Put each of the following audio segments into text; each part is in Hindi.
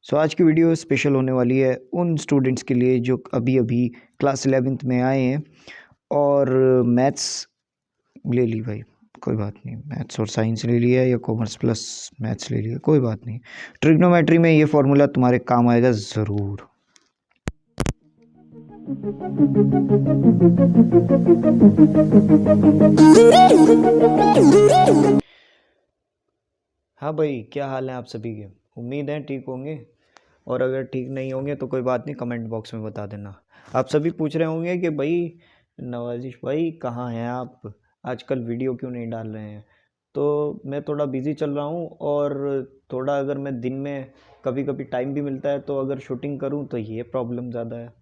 आज की वीडियो स्पेशल होने वाली है उन स्टूडेंट्स के लिए जो अभी अभी क्लास 11th में आए हैं और मैथ्स ले ली भाई, कोई बात नहीं। मैथ्स और साइंस ले लिया या कॉमर्स प्लस मैथ्स ले लिया, कोई बात नहीं। ट्रिग्नोमेट्री में ये फॉर्मूला तुम्हारे काम आएगा ज़रूर। हाँ भाई, क्या हाल है आप सभी के? उम्मीद है ठीक होंगे, और अगर ठीक नहीं होंगे तो कोई बात नहीं, कमेंट बॉक्स में बता देना। आप सभी पूछ रहे होंगे कि भाई नवाजिश भाई कहाँ हैं आप, आजकल वीडियो क्यों नहीं डाल रहे हैं? तो मैं थोड़ा बिज़ी चल रहा हूँ, और थोड़ा अगर मैं दिन में कभी कभी टाइम भी मिलता है तो अगर शूटिंग करूँ तो ये प्रॉब्लम ज़्यादा है।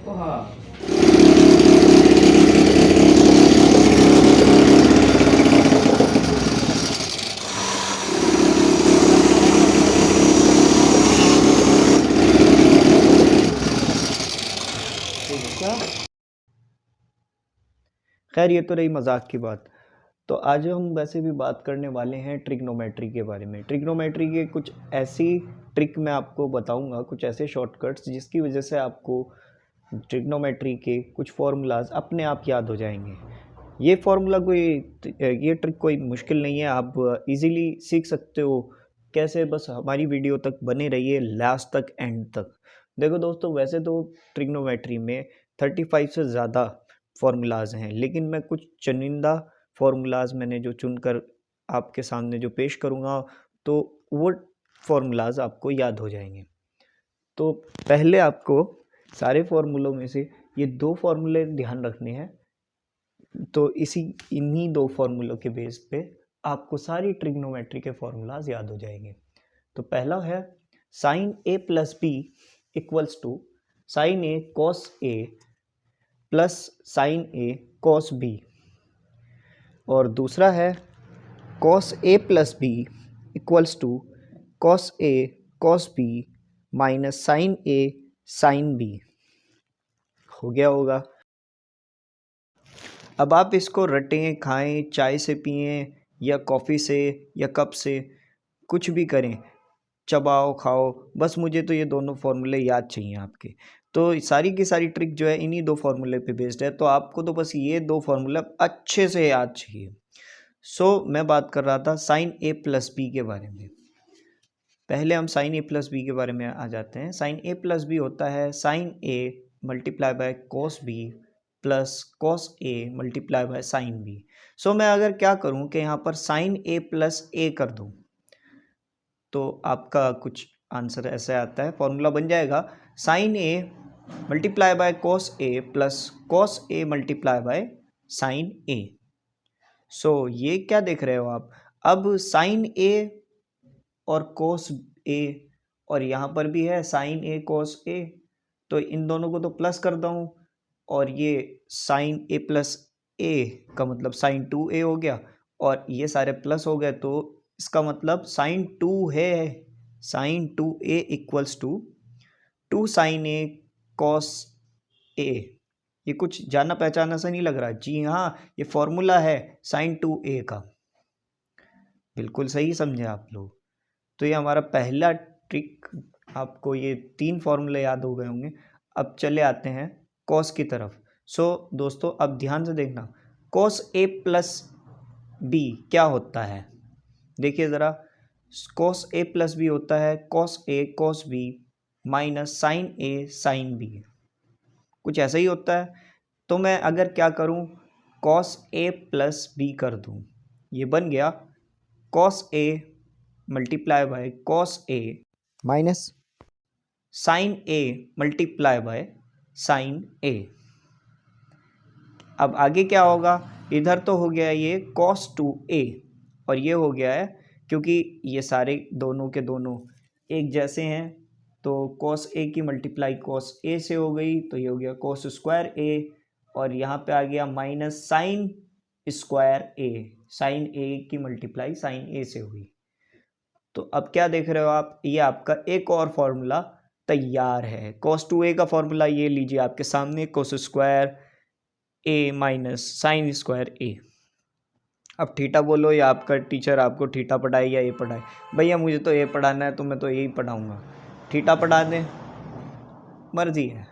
तो हाँ, क्या खैर, ये तो रही मजाक की बात। तो आज हम वैसे भी बात करने वाले हैं ट्रिग्नोमेट्री के बारे में। ट्रिग्नोमेट्री के कुछ ऐसी ट्रिक मैं आपको बताऊंगा, कुछ ऐसे शॉर्टकट्स जिसकी वजह से आपको ट्रिग्नोमेट्री के कुछ फार्मूलाज अपने आप याद हो जाएंगे। ये फार्मूला ये ट्रिक कोई मुश्किल नहीं है, आप इजीली सीख सकते हो। कैसे? बस हमारी वीडियो तक बने रहिए, लास्ट तक, एंड तक। देखो दोस्तों, वैसे तो ट्रिग्नोमेट्री में 35 से ज़्यादा फार्मूलाज हैं, लेकिन मैं कुछ चुनिंदा फार्मूलाज मैंने जो चुनकर आपके सामने जो पेश करूँगा, तो वो फार्मूलाज आपको याद हो जाएंगे। तो पहले आपको सारे फार्मूलों में से ये दो फार्मूले ध्यान रखने हैं। तो इन्हीं दो फार्मूलों के बेस पे आपको सारी ट्रिग्नोमेट्री के फार्मूलाज याद हो जाएंगे। तो पहला है sine A plus B equals to sine A cos A plus sine A cos B, और दूसरा है cos A plus B equals to cos A cos B minus sine A sine B. हो गया होगा। अब आप इसको रटें, खाएं, चाय से पिएं या कॉफ़ी से या कप से, कुछ भी करें, चबाओ खाओ, बस मुझे तो ये दोनों फार्मूले याद चाहिए आपके। तो सारी की सारी ट्रिक जो है इन्हीं दो फार्मूले पे बेस्ड है, तो आपको तो बस ये दो फार्मूला अच्छे से याद चाहिए। मैं बात कर रहा था साइन ए प्लस बी के बारे में। पहले हम साइन ए प्लस बी के बारे में आ जाते हैं। साइन ए प्लस बी होता है sine A multiply by cos B plus cos A multiply by sine B. मैं अगर क्या करूं कि यहाँ पर साइन ए प्लस ए कर दूं, तो आपका कुछ आंसर ऐसे आता है, फॉर्मूला बन जाएगा sine A multiply by cos A plus cos A multiply by sine A. ये क्या देख रहे हो आप? अब साइन ए और कोस ए, और यहाँ पर भी है साइन ए कोस ए, तो इन दोनों को तो प्लस कर दूँ, और ये साइन ए प्लस ए का मतलब साइन 2a हो गया, और ये सारे प्लस हो गए, तो इसका मतलब साइन 2 है। Sine 2a equals to 2 sine A cos A. ये कुछ जाना पहचाना सा नहीं लग रहा? जी हाँ, ये फॉर्मूला है साइन 2a का। बिल्कुल सही समझे आप लोग। तो ये हमारा पहला ट्रिक, आपको ये 3 फॉर्मूले याद हो गए होंगे। अब चले आते हैं कॉस की तरफ। दोस्तों अब ध्यान से देखना, कॉस ए प्लस बी क्या होता है? देखिए ज़रा, कॉस ए प्लस बी होता है cos A cos B minus sine A sine B, कुछ ऐसा ही होता है। तो मैं अगर क्या करूं, कॉस ए प्लस बी कर दूं, ये बन गया cos A multiply by cos A minus sine A multiply by sine A. अब आगे क्या होगा? इधर तो हो गया ये कॉस 2a, और ये हो गया है, क्योंकि ये सारे दोनों के दोनों एक जैसे हैं, तो कॉस ए की मल्टीप्लाई कॉस ए से हो गई, तो ये हो गया कॉस स्क्वायर ए, और यहाँ पे आ गया minus sign square A, sign ए की मल्टीप्लाई साइन ए से हुई। तो अब क्या देख रहे हो आप? ये आपका एक और फॉर्मूला तैयार है। cos 2a का फॉर्मूला ये लीजिए आपके सामने, cos स्क्वायर ए माइनस साइन स्क्वायर ए। अब थीटा बोलो या आपका टीचर आपको थीटा पढ़ाए या ए पढ़ाए, भैया मुझे तो ए पढ़ाना है तो मैं तो यही पढ़ाऊँगा, थीटा पढ़ा दें, मर्जी है।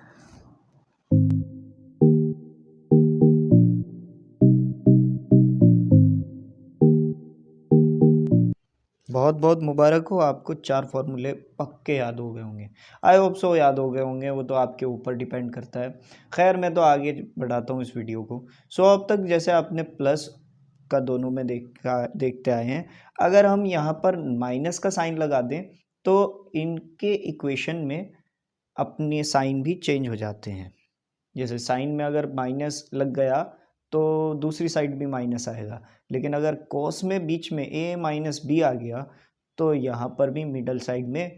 बहुत बहुत मुबारक हो, आपको 4 फॉर्मूले पक्के याद हो गए होंगे। आई होप सो याद हो गए होंगे, वो तो आपके ऊपर डिपेंड करता है। खैर मैं तो आगे बढ़ाता हूँ इस वीडियो को। सो अब तक जैसे आपने प्लस का दोनों में देखते आए हैं, अगर हम यहाँ पर माइनस का साइन लगा दें तो इनके इक्वेशन में अपने साइन भी चेंज हो जाते हैं। जैसे साइन में अगर माइनस लग गया तो दूसरी साइड भी माइनस आएगा, लेकिन अगर कॉस में बीच में a माइनस बी आ गया तो यहाँ पर भी मिडल साइड में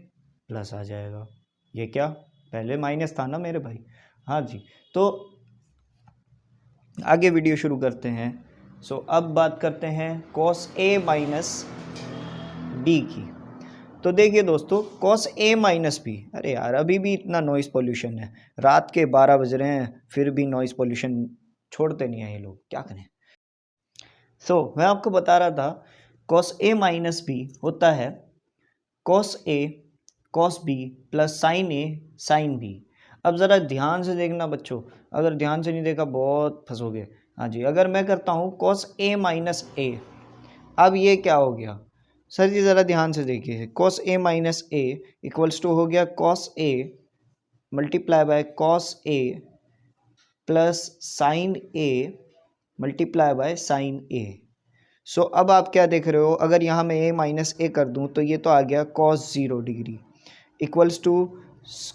प्लस आ जाएगा। ये क्या, पहले माइनस था ना मेरे भाई? हाँ जी। तो आगे वीडियो शुरू करते हैं। सो अब बात करते हैं कॉस a माइनस बी की। तो देखिए दोस्तों, कॉस a माइनस बी, अरे यार अभी भी इतना नॉइस पोल्यूशन है, रात के 12 बज रहे हैं फिर भी नॉइस पोल्यूशन छोड़ते नहीं हैं ये लोग, क्या करें। सो मैं आपको बता रहा था कॉस a माइनस बी होता है cos a cos b plus sine a sine b। अब ज़रा ध्यान से देखना बच्चों, अगर ध्यान से नहीं देखा बहुत फंसोगे। हाँ जी, अगर मैं करता हूँ कॉस a माइनस a, अब ये क्या हो गया सर जी, ज़रा ध्यान से देखिए, cos a minus a equals to हो गया cos a multiply by cos a plus sine a multiply by sine a। So अब आप क्या देख रहे हो, अगर यहाँ मैं a माइनस a कर दूँ तो ये तो आ गया cos 0 degree equals to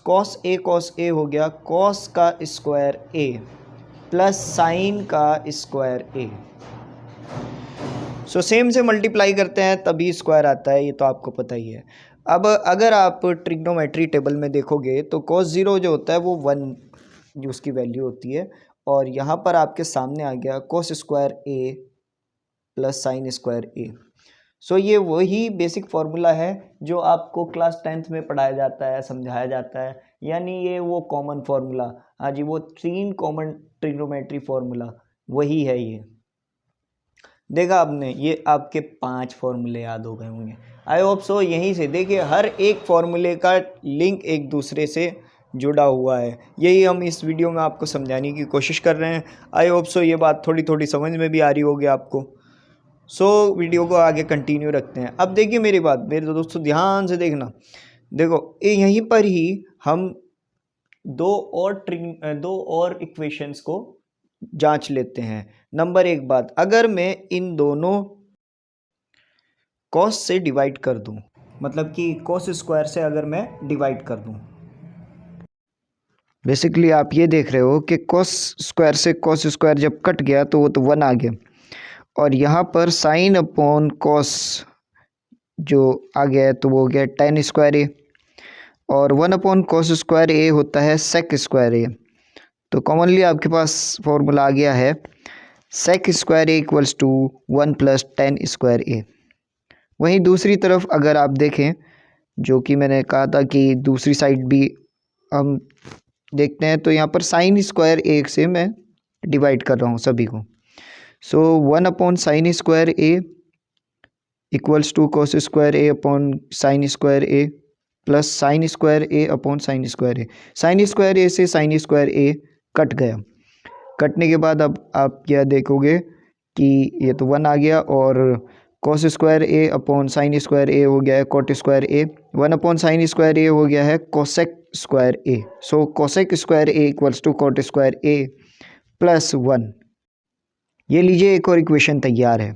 cos a हो गया कॉस का स्क्वायर a प्लस साइन का स्क्वायर a। सो सेम से मल्टीप्लाई करते हैं तभी स्क्वायर आता है, ये तो आपको पता ही है। अब अगर आप ट्रिग्नोमेट्री टेबल में देखोगे तो cos 0 जो होता है वो 1 जो उसकी वैल्यू होती है, और यहाँ पर आपके सामने आ गया cos square a plus sine square a। सो ये वही बेसिक फार्मूला है जो आपको क्लास 10th में पढ़ाया जाता है, समझाया जाता है, यानी ये वो कॉमन फार्मूला, हाँ जी, वो 3 कॉमन ट्रिग्नोमेट्री फार्मूला वही है। ये देखा आपने, ये आपके 5 फॉर्मूले याद हो गए होंगे। आई होप सो यहीं से देखिए हर एक फॉर्मूले का लिंक एक दूसरे से जुड़ा हुआ है, यही हम इस वीडियो में आपको समझाने की कोशिश कर रहे हैं। आई होप सो ये बात थोड़ी थोड़ी समझ में भी आ रही होगी आपको। सो वीडियो को आगे कंटिन्यू रखते हैं। अब देखिए मेरी बात, मेरे दोस्तों ध्यान से देखना, देखो यहीं पर ही हम दो और इक्वेशंस को जांच लेते हैं। नंबर 1 बात, अगर मैं इन दोनों कॉस से डिवाइड कर दूं, मतलब कि कॉस स्क्वायर से अगर मैं डिवाइड कर दूं, बेसिकली आप ये देख रहे हो कि कॉस स्क्वायर से कॉस स्क्वायर जब कट गया तो वो तो 1 आ गया, और यहाँ पर साइन अपॉन कॉस जो आ गया है तो वो हो गया tan स्क्वायर ए, और 1 अपॉन कॉस स्क्वायर ए होता है सेक स्क्वायर ए। तो कॉमनली आपके पास फॉर्मूला आ गया है sec square A equals to 1 plus tan square A. वहीं दूसरी तरफ अगर आप देखें, जो कि मैंने कहा था कि दूसरी साइड भी हम देखते हैं, तो यहाँ पर साइन स्क्वायर ए से मैं डिवाइड कर रहा हूँ सभी को। So 1 upon sine square A equals to cos square A upon sine square A plus sine square A upon sine square A. Sine square A से साइन स्क्वायर ए कट गया, कटने के बाद अब आप क्या देखोगे कि ये तो 1 आ गया, और cos square A upon sine square A हो गया है cot square A, 1 upon sine square A हो गया है cosec square A. So cosec square A equals to cot square A plus 1। ये लीजिए एक और इक्वेशन तैयार है।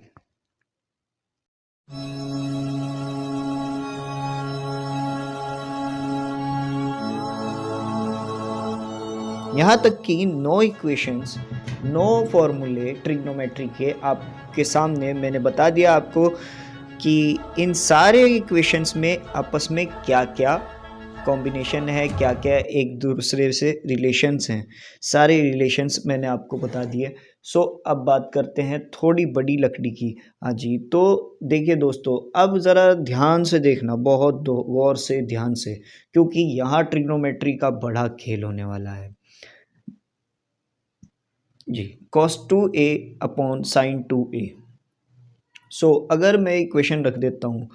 यहाँ तक कि 9 इक्वेशंस, 9 फॉर्मूले ट्रिग्नोमेट्री के आपके सामने मैंने बता दिया आपको कि इन सारे इक्वेशंस में आपस में क्या क्या कॉम्बिनेशन है, क्या क्या एक दूसरे से रिलेशंस हैं, सारे रिलेशंस मैंने आपको बता दिए। सो अब बात करते हैं थोड़ी बड़ी लकड़ी की। हाँ जी, तो देखिए दोस्तों, अब ज़रा ध्यान से देखना, बहुत गौर से, ध्यान से, क्योंकि यहाँ ट्रिग्नोमेट्री का बड़ा खेल होने वाला है जी। cos 2a upon sine 2a, सो अगर मैं इक्वेशन रख देता हूँ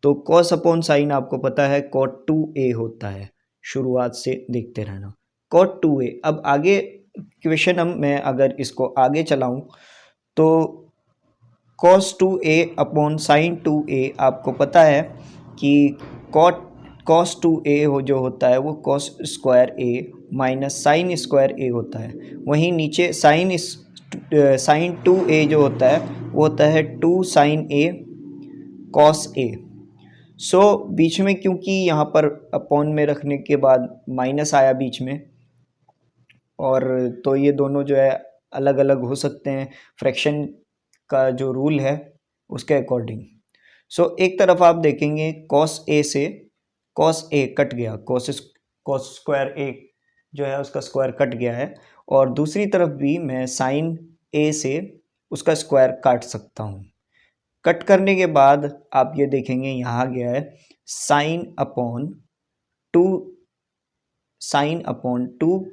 तो कॉस अपॉन साइन आपको पता है कॉट 2a होता है, शुरुआत से देखते रहना कॉट 2a। अब आगे इक्वेशन मैं अगर इसको आगे चलाऊँ तो cos 2a upon sine 2a आपको पता है कि कॉस 2a जो होता है वो cos square a minus sine square a होता है। वहीं नीचे साइन 2a जो होता है वो होता है 2 साइन a कॉस a। सो बीच में क्योंकि यहाँ पर अपॉन में रखने के बाद माइनस आया बीच में, और तो ये दोनों जो है अलग अलग हो सकते हैं फ्रैक्शन का जो रूल है उसके अकॉर्डिंग। सो एक तरफ आप देखेंगे कॉस ए से कॉस ए कट गया, कॉस स्क्वायर ए जो है उसका स्क्वायर कट गया है, और दूसरी तरफ भी मैं साइन ए से उसका स्क्वायर काट सकता हूँ। कट करने के बाद आप ये देखेंगे यहाँ गया है साइन अपॉन टू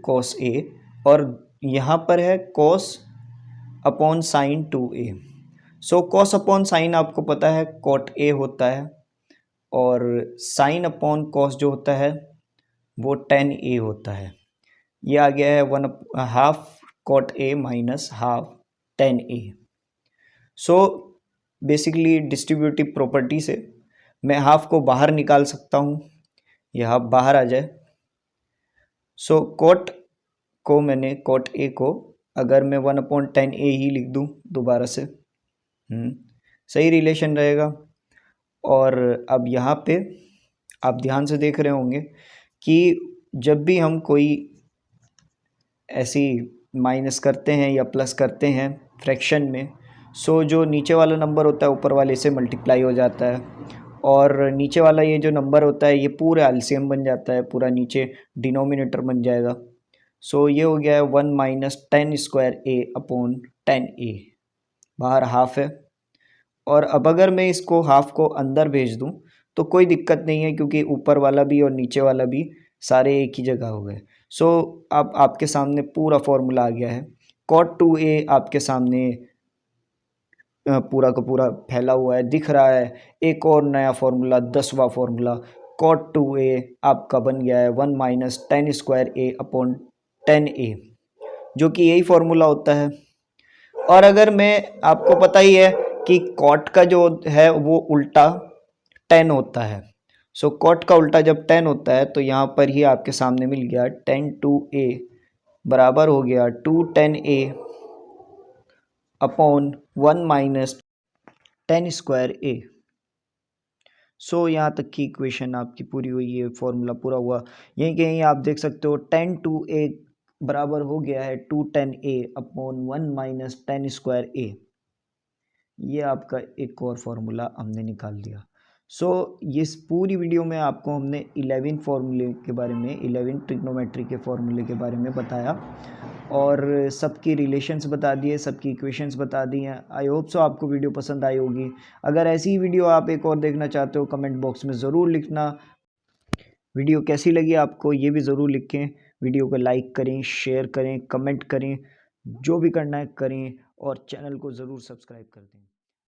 कॉस ए, और यहाँ पर है cos upon sine 2a। So cos upon sine आपको पता है कॉट ए होता है, और साइन अपॉन कॉस जो होता है वो tan a होता है। ये आ गया है 1/2 cot A minus half tan a। So basically distributive property से मैं हाफ को बाहर निकाल सकता हूँ, यह हाफ बाहर आ जाए। सो कॉट ए को अगर मैं 1/10 a ही लिख दूँ दोबारा से, सही रिलेशन रहेगा। और अब यहाँ पे आप ध्यान से देख रहे होंगे कि जब भी हम कोई ऐसी माइनस करते हैं या प्लस करते हैं फ्रैक्शन में, सो जो नीचे वाला नंबर होता है ऊपर वाले से मल्टीप्लाई हो जाता है, और नीचे वाला ये जो नंबर होता है ये पूरा एलसीएम बन जाता है, पूरा नीचे डिनोमिनेटर बन जाएगा। सो ये हो गया है 1 minus 10 square a upon 10a, बाहर हाफ है। और अब अगर मैं इसको हाफ को अंदर भेज दूं तो कोई दिक्कत नहीं है, क्योंकि ऊपर वाला भी और नीचे वाला भी सारे एक ही जगह हो गए। सो अब आपके सामने पूरा फॉर्मूला आ गया है। कॉट 2a आपके सामने पूरा का पूरा फैला हुआ है, दिख रहा है। एक और नया फॉर्मूला 10वां फॉर्मूला कॉट 2a आपका बन गया है 1 minus 10 square a upon 10a, जो कि यही फॉर्मूला होता है। और अगर मैं, आपको पता ही है कि कॉट का जो है वो उल्टा 10 होता है। सो कॉट का उल्टा जब 10 होता है तो यहाँ पर ही आपके सामने मिल गया 10 2a बराबर हो गया 2 10a upon 1 minus 10 square a। सो यहाँ तक की इक्वेशन आपकी पूरी हुई है, फॉर्मूला पूरा हुआ। यहीं कहीं आप देख सकते हो 10 2a बराबर हो गया है 2 10a upon 1 minus 10 square a। ये आपका एक और फार्मूला हमने निकाल दिया। सो इस पूरी वीडियो में आपको हमने 11 फार्मूले के बारे में, 11 ट्रिग्नोमेट्री के फार्मूले के बारे में बताया, और सबकी रिलेशंस बता दिए, सबकी इक्वेशंस बता दी हैं। आई होप सो आपको वीडियो पसंद आई होगी। अगर ऐसी ही वीडियो आप एक और देखना चाहते हो कमेंट बॉक्स में ज़रूर लिखना। वीडियो कैसी लगी आपको ये भी ज़रूर लिखें। वीडियो को लाइक करें, शेयर करें, कमेंट करें, जो भी करना है करें, और चैनल को ज़रूर सब्सक्राइब कर दें।